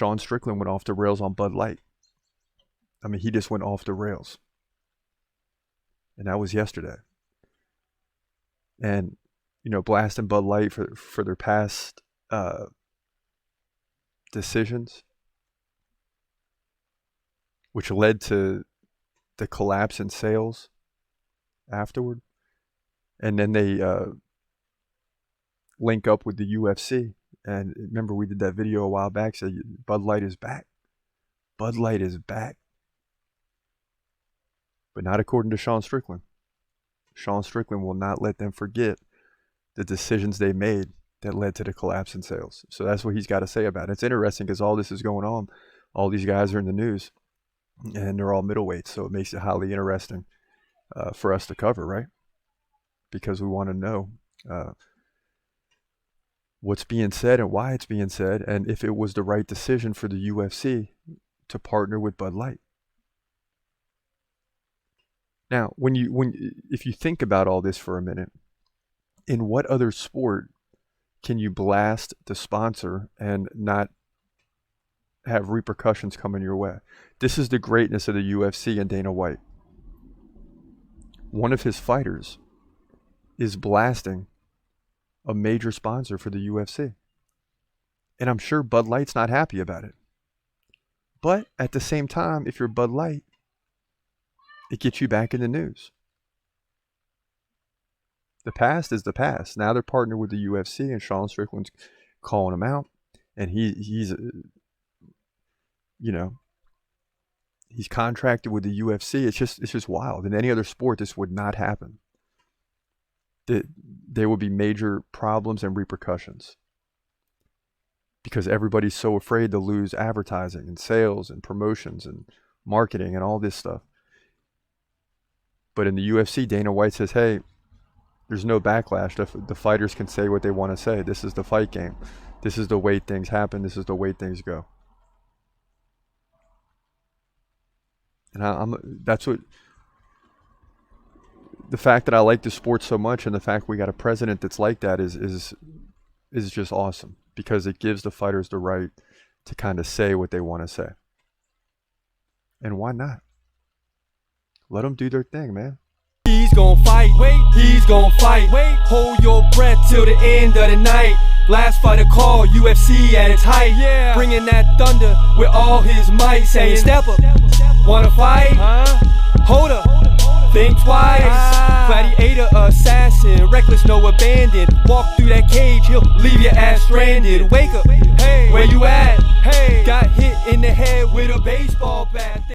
Sean Strickland went off the rails on Bud Light. I mean, he just went off the rails. And that was yesterday. And, you know, blasting Bud Light for their past decisions, which led to the collapse in sales afterward. And then they link up with the UFC. And remember, we did that video a while back, said Bud Light is back. Bud Light is back. But not according to Sean Strickland. Sean Strickland will not let them forget the decisions they made that led to the collapse in sales. So that's what he's got to say about it. It's interesting because all this is going on. All these guys are in the news. And they're all middleweights. So it makes it highly interesting for us to cover, right? Because we want to know what's being said and why it's being said. And if it was the right decision for the UFC to partner with Bud Light. Now, if you think about all this for a minute, in what other sport can you blast the sponsor and not have repercussions coming your way? This is the greatness of the UFC and Dana White. One of his fighters is blasting a major sponsor for the UFC. And I'm sure Bud Light's not happy about it. But at the same time, if you're Bud Light, it gets you back in the news. The past is the past. Now they're partnered with the UFC, and Sean Strickland's calling him out. And he's contracted with the UFC. It's just wild. In any other sport, this would not happen. There would be major problems and repercussions because everybody's so afraid to lose advertising and sales and promotions and marketing and all this stuff. But in the UFC, Dana White says, hey, there's no backlash. The fighters can say what they want to say. This is the fight game. This is the way things happen. This is the way things go. And that's what the fact that I like the sport so much, and the fact we got a president that's like that is just awesome, because it gives the fighters the right to kind of say what they want to say. And why not? Let them do their thing, man. He's gonna fight, wait, he's gonna fight, wait, hold your breath till the end of the night. Last fighter call, UFC at its height, yeah. Bringing that thunder with all his might, saying step up, wanna fight, hold up, think twice, gladiator, assassin, reckless, no abandon, walk through that cage, he'll leave your ass stranded. Wake up, hey, where you at, hey, got hit in the head with a baseball bat.